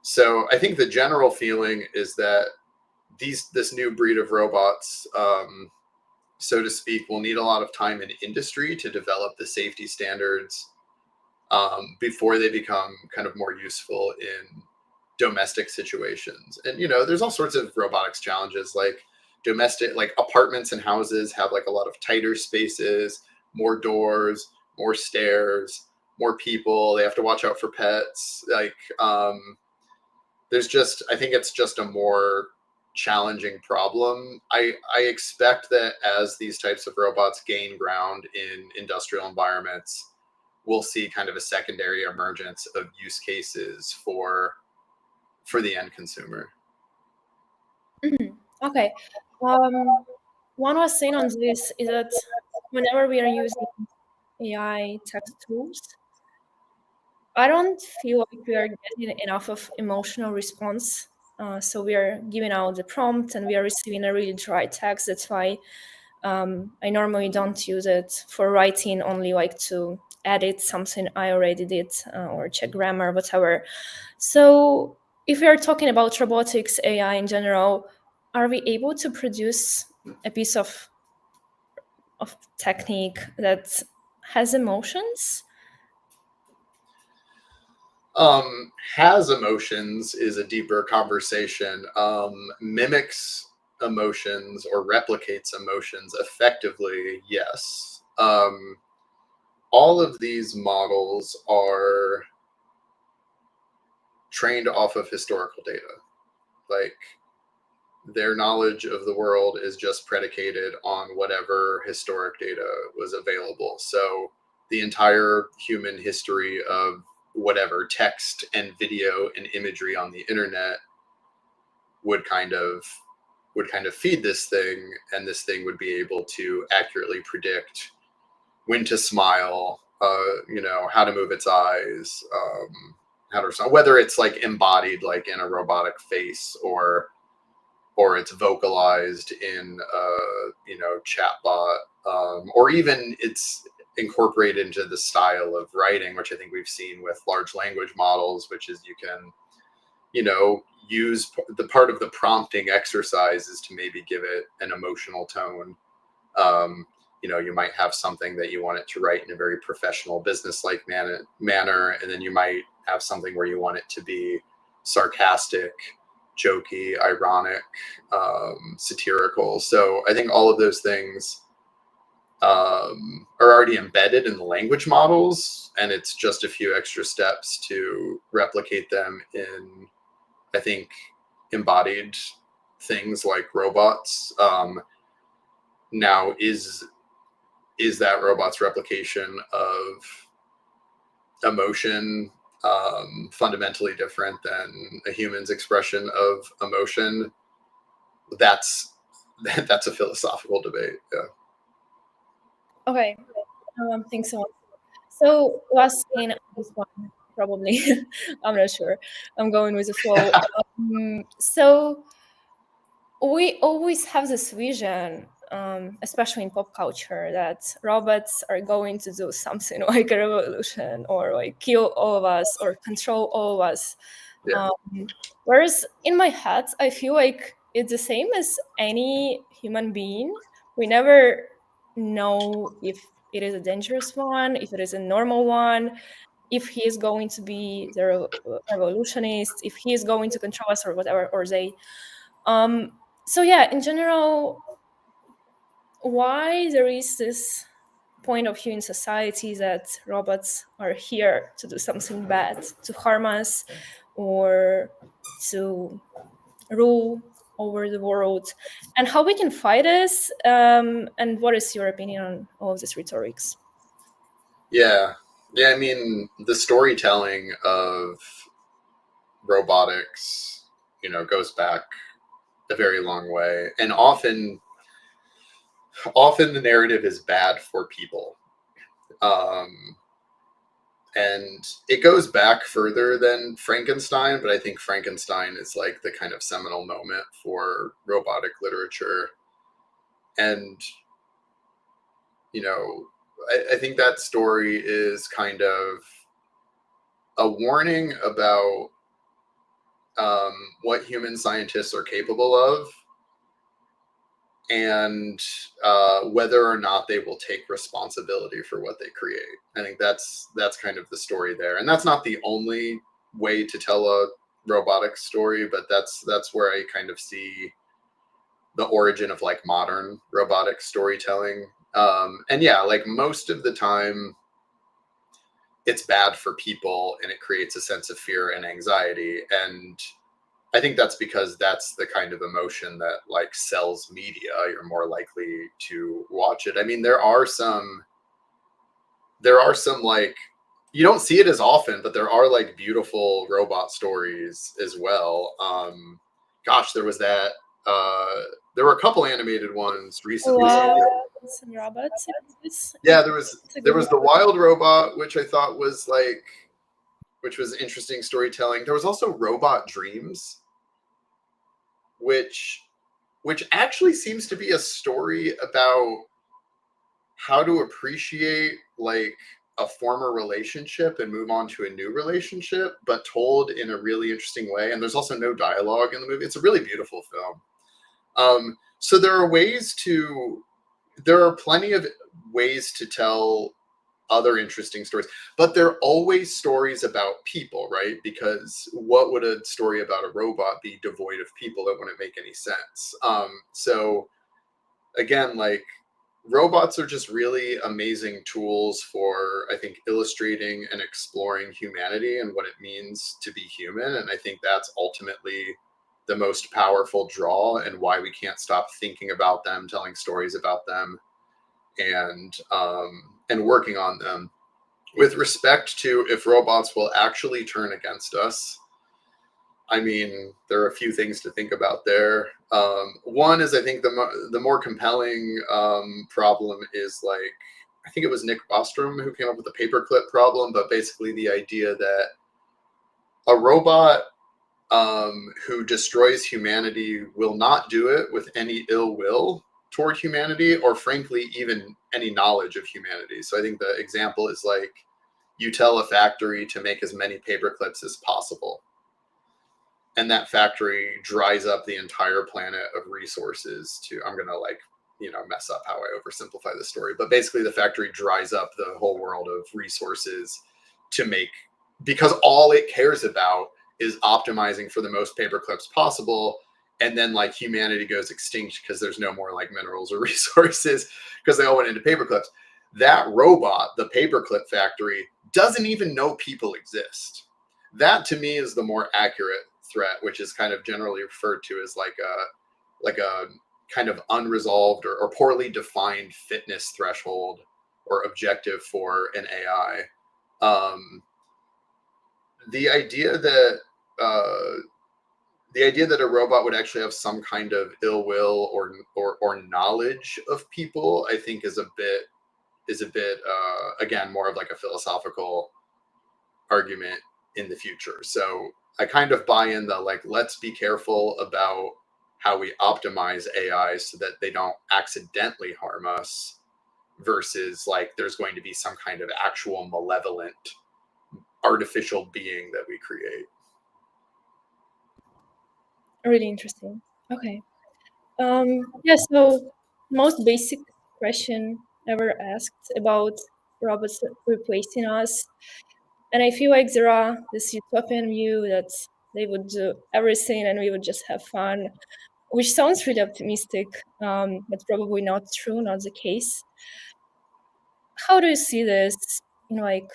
So I think the general feeling is that this new breed of robots, so to speak, will need a lot of time in industry to develop the safety standards before they become kind of more useful in domestic situations. And there's all sorts of robotics challenges, like domestic, like apartments and houses have like a lot of tighter spaces, more doors, more stairs, more people. They have to watch out for pets. Like, I think it's just a more challenging problem. I expect that as these types of robots gain ground in industrial environments, we'll see kind of a secondary emergence of use cases for the end consumer. Mhm. Okay. Um, One was saying on this is that whenever we are using AI text tools, I don't feel like we are getting enough of emotional response. So we are giving out the prompt and we are receiving a really dry text. That's why I normally don't use it for writing, only like to edit something I already did or check grammar, whatever. So if we are talking about robotics, AI in general, are we able to produce a piece of technique that has emotions? Has emotions is a deeper conversation. Mimics emotions or replicates emotions effectively, yes. All of these models are trained off of historical data. Like, their knowledge of the world is just predicated on whatever historic data was available. So the entire human history of whatever text and video and imagery on the internet would kind of feed this thing, and this thing would be able to accurately predict when to smile, how to move its eyes, how to respond, whether it's like embodied like in a robotic face, or it's vocalized in chatbot, or even it's incorporated into the style of writing, which I think we've seen with large language models, which is you can use the part of the prompting exercises to maybe give it an emotional tone. You might have something that you want it to write in a very professional, business-like manner, and then you might have something where you want it to be sarcastic, jokey, ironic, satirical. So I think all of those things are already embedded in the language models, and it's just a few extra steps to replicate them in, I think, embodied things like robots. Now, is that robot's replication of emotion fundamentally different than a human's expression of emotion? that's that's a philosophical debate. Yeah. Okay. Thanks so much. So last scene, this one probably. I'm not sure. I'm going with the flow. So we always have this vision, especially in pop culture, that robots are going to do something like a revolution or like kill all of us or control all of us. Yeah. Whereas in my head, I feel like it's the same as any human being. We never know if it is a dangerous one, if it is a normal one, if he is going to be the revolutionist, if he is going to control us or whatever, or they. So yeah, in general, why there is this point of view in society that robots are here to do something bad, to harm us, or to rule over the world, and how we can fight this, and what is your opinion on all of these rhetorics? Yeah. Yeah. I mean, the storytelling of robotics, goes back a very long way, and often the narrative is bad for people. Um, and it goes back further than Frankenstein, but I think Frankenstein is like the kind of seminal moment for robotic literature. And, you know, I think that story is kind of a warning about um, what human scientists are capable of, and whether or not they will take responsibility for what they create. I think that's kind of the story there, and that's not the only way to tell a robotic story, but that's where I kind of see the origin of like modern robotic storytelling. And yeah, like most of the time, it's bad for people, and it creates a sense of fear and anxiety, and I think that's because that's the kind of emotion that like sells media. You're more likely to watch it. I mean, there are some like, you don't see it as often, but there are like beautiful robot stories as well. Gosh, uh there were a couple animated ones recently. Loves and robots. Yeah, there was It's a there good was one. the Wild Robot, which I thought was like, which was interesting storytelling. There was also Robot Dreams, which actually seems to be a story about how to appreciate like a former relationship and move on to a new relationship, but told in a really interesting way. And there's also no dialogue in the movie. It's a really beautiful film. So there are plenty of ways to tell other interesting stories, but they're always stories about people, right? Because what would a story about a robot be devoid of people? That wouldn't make any sense. So again, like, robots are just really amazing tools for, I think, illustrating and exploring humanity and what it means to be human. And I think that's ultimately the most powerful draw, and why we can't stop thinking about them, telling stories about them, and working on them. With respect to if robots will actually turn against us, I mean, there are a few things to think about there. One is, I think the more compelling problem is, like, I think it was Nick Bostrom who came up with the paperclip problem, but basically the idea that a robot who destroys humanity will not do it with any ill will toward humanity, or frankly even any knowledge of humanity. So I think the example is like, you tell a factory to make as many paperclips as possible, and that factory dries up the entire planet of resources to, I'm gonna like, mess up how I oversimplify the story, but basically the factory dries up the whole world of resources to make, because all it cares about is optimizing for the most paper clips possible. And then like humanity goes extinct because there's no more like minerals or resources because they all went into paper clips. That robot, the paperclip factory, doesn't even know people exist. That to me is the more accurate threat, which is kind of generally referred to as like a kind of unresolved or poorly defined fitness threshold or objective for an AI. The idea that uh, the idea that a robot would actually have some kind of ill will or knowledge of people, I think is a bit again more of like a philosophical argument in the future. So I kind of buy in the like, let's be careful about how we optimize AI so that they don't accidentally harm us, versus like there's going to be some kind of actual malevolent artificial being that we create. Really interesting. Okay. Yeah, so most basic question ever asked about robots replacing us. And I feel like there are this utopian view that they would do everything and we would just have fun, which sounds really optimistic, but probably not true, not the case. How do you see this, like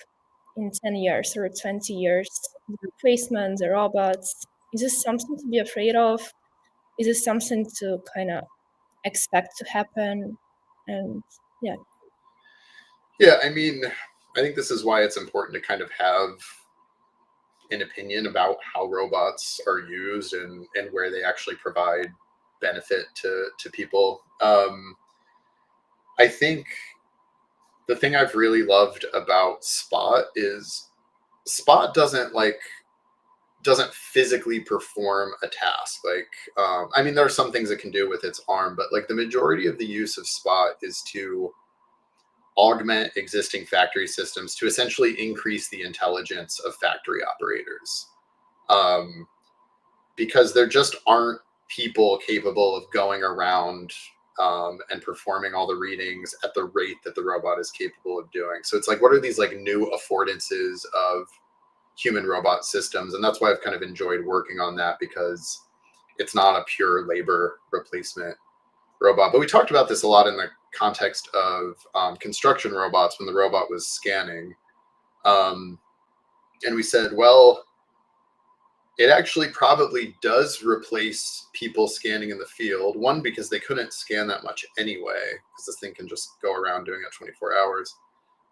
in 10 years or 20 years? The replacement, the robots, is this something to be afraid of? Is this something to kind of expect to happen? And yeah. Yeah, I mean, I think this is why it's important to kind of have an opinion about how robots are used and where they actually provide benefit to people. I think the thing I've really loved about Spot is Spot doesn't physically perform a task. Like, I mean, there are some things it can do with its arm, but like the majority of the use of Spot is to augment existing factory systems to essentially increase the intelligence of factory operators. Um, because there just aren't people capable of going around and performing all the readings at the rate that the robot is capable of doing. So it's like, what are these like new affordances of human robot systems? And that's why I've kind of enjoyed working on that, because it's not a pure labor replacement robot. But we talked about this a lot in the context of construction robots when the robot was scanning. Um, and we said, well, it actually probably does replace people scanning in the field. One, because they couldn't scan that much anyway, because this thing can just go around doing it 24 hours.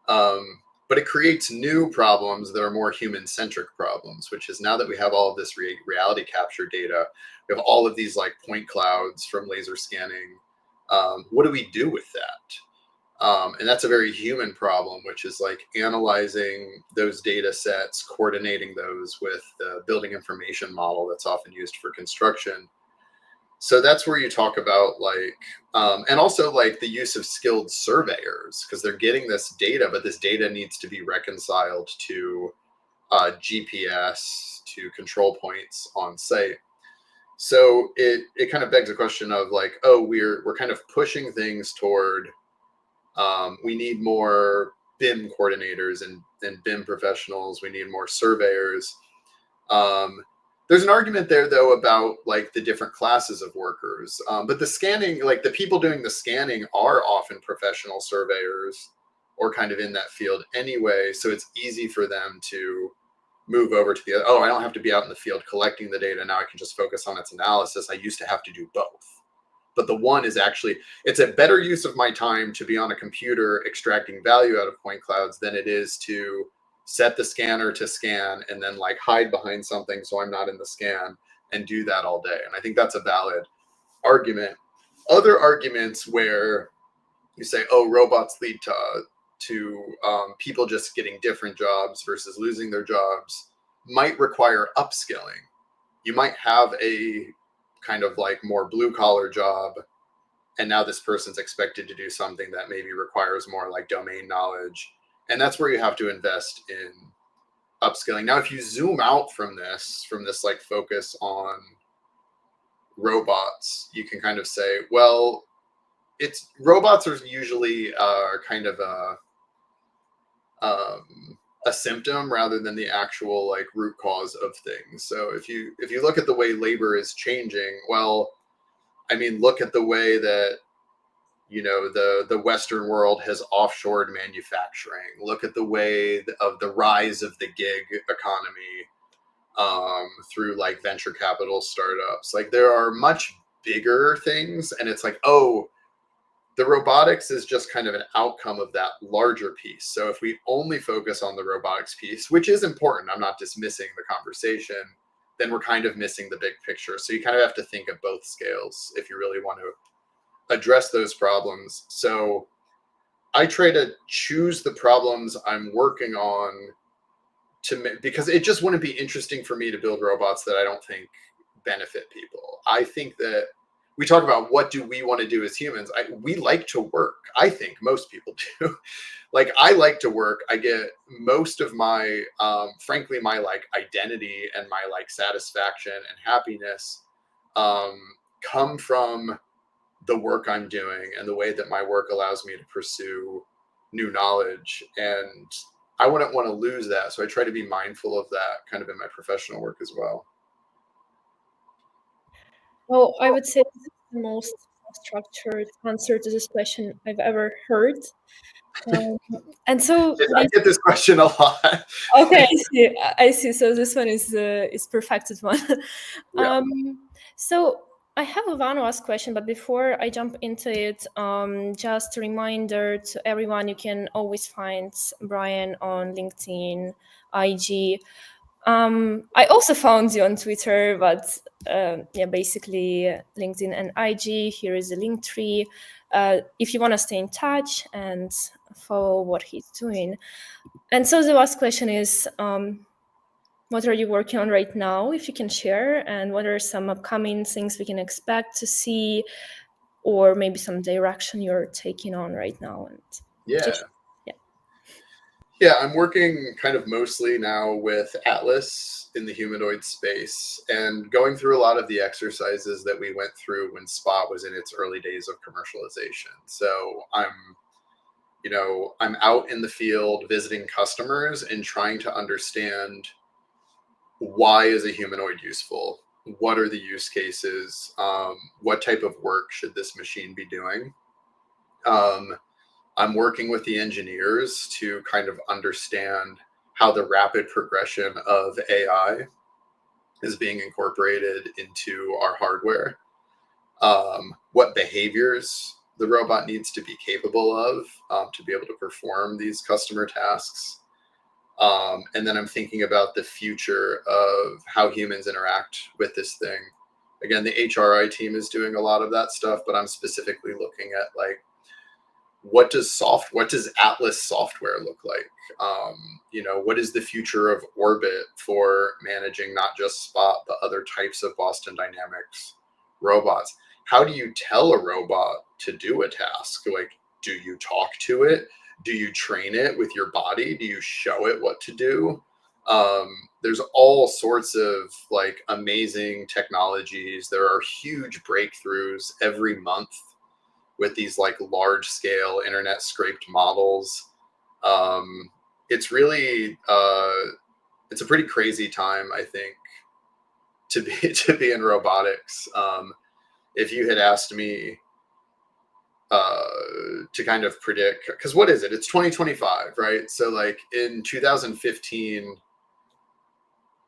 But it creates new problems that are more human-centric problems, which is now that we have all of this reality capture data, we have all of these like point clouds from laser scanning. What do we do with that? And that's a very human problem, which is like analyzing those data sets, coordinating those with the building information model that's often used for construction. So that's where you talk about like, and also like the use of skilled surveyors, because they're getting this data, but this data needs to be reconciled to GPS, to control points on site. So it kind of begs the question of like, oh, we're kind of pushing things toward we need more BIM coordinators and BIM professionals. We need more surveyors. There's an argument there, though, about like the different classes of workers. But the scanning, like the people doing the scanning are often professional surveyors or kind of in that field anyway. So it's easy for them to move over to the other. Oh, I don't have to be out in the field collecting the data. Now I can just focus on its analysis. I used to have to do both. But the one is actually, it's a better use of my time to be on a computer extracting value out of point clouds than it is to set the scanner to scan and then like hide behind something so I'm not in the scan and do that all day. And I think that's a valid argument. Other arguments where you say, oh, robots lead to people just getting different jobs versus losing their jobs might require upskilling. You might have a kind of like more blue collar job, and now this person's expected to do something that maybe requires more like domain knowledge, and that's where you have to invest in upskilling. Now if you zoom out from this like focus on robots, you can kind of say, well, it's robots are usually kind of a symptom rather than the actual like root cause of things. So if you look at the way labor is changing, well, I mean, look at the way that the Western world has offshored manufacturing. Look at the way of the rise of the gig economy through like venture capital startups. Like there are much bigger things, and it's like, oh, the robotics is just kind of an outcome of that larger piece. So if we only focus on the robotics piece, which is important, I'm not dismissing the conversation, then we're kind of missing the big picture. So you kind of have to think of both scales if you really want to address those problems. So I try to choose the problems I'm working on because it just wouldn't be interesting for me to build robots that I don't think benefit people. I think that we talk about what do we want to do as humans. We like to work. I think most people do. Like, I like to work. I get most of my, frankly, my like identity and my like satisfaction and happiness come from the work I'm doing and the way that my work allows me to pursue new knowledge. And I wouldn't want to lose that. So I try to be mindful of that kind of in my professional work as well. Well, I would say this is the most structured answer to this question I've ever heard. And so I get this question a lot. okay, I see. So this one is perfected one. Yeah. So I have a one last question, but before I jump into it, just a reminder to everyone: you can always find Brian on LinkedIn, IG. I also found you on Twitter, but yeah, basically LinkedIn and IG. Here is the link tree. If you want to stay in touch and follow what he's doing. And so the last question is, what are you working on right now, if you can share, and what are some upcoming things we can expect to see, or maybe some direction you're taking on right now? And Yeah. Yeah, I'm working kind of mostly now with Atlas in the humanoid space and going through a lot of the exercises that we went through when Spot was in its early days of commercialization. So I'm out in the field visiting customers and trying to understand, why is a humanoid useful? What are the use cases? What type of work should this machine be doing? I'm working with the engineers to kind of understand how the rapid progression of AI is being incorporated into our hardware. What behaviors the robot needs to be capable of to be able to perform these customer tasks. And then I'm thinking about the future of how humans interact with this thing. Again, the HRI team is doing a lot of that stuff, but I'm specifically looking at like, what does Atlas software look like? What is the future of Orbit for managing not just Spot, but other types of Boston Dynamics robots? How do you tell a robot to do a task? Like, do you talk to it? Do you train it with your body? Do you show it what to do? There's all sorts of like amazing technologies. There are huge breakthroughs every month with these like large scale internet scraped models. It's really it's a pretty crazy time, I think, to be in robotics. If you had asked me to kind of predict, because what is it? It's 2025, right? So like in 2015,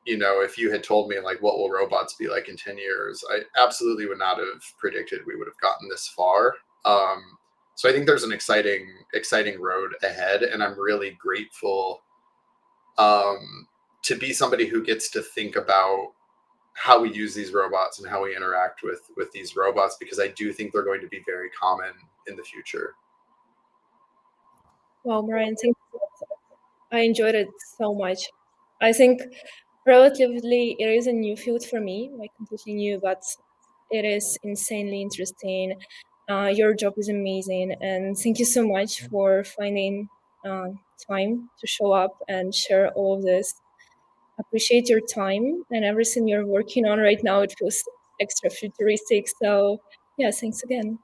if you had told me like, what will robots be like in 10 years, I absolutely would not have predicted we would have gotten this far. So I think there's an exciting road ahead, and I'm really grateful to be somebody who gets to think about how we use these robots and how we interact with these robots, because I do think they're going to be very common in the future. Well, Brian, thank you. I enjoyed it so much. I think relatively it is a new field for me, like completely new, but it is insanely interesting. Your job is amazing, and thank you so much for finding time to show up and share all of this. Appreciate your time and everything you're working on right now. It feels extra futuristic. So yeah, thanks again.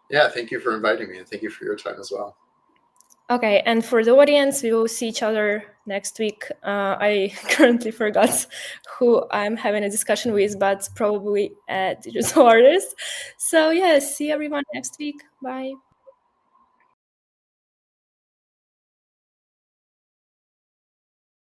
Yeah, thank you for inviting me, and thank you for your time as well. Okay, and for the audience, we will see each other next week. I currently forgot who I'm having a discussion with, but probably a digital artist. So yeah, see everyone next week. Bye.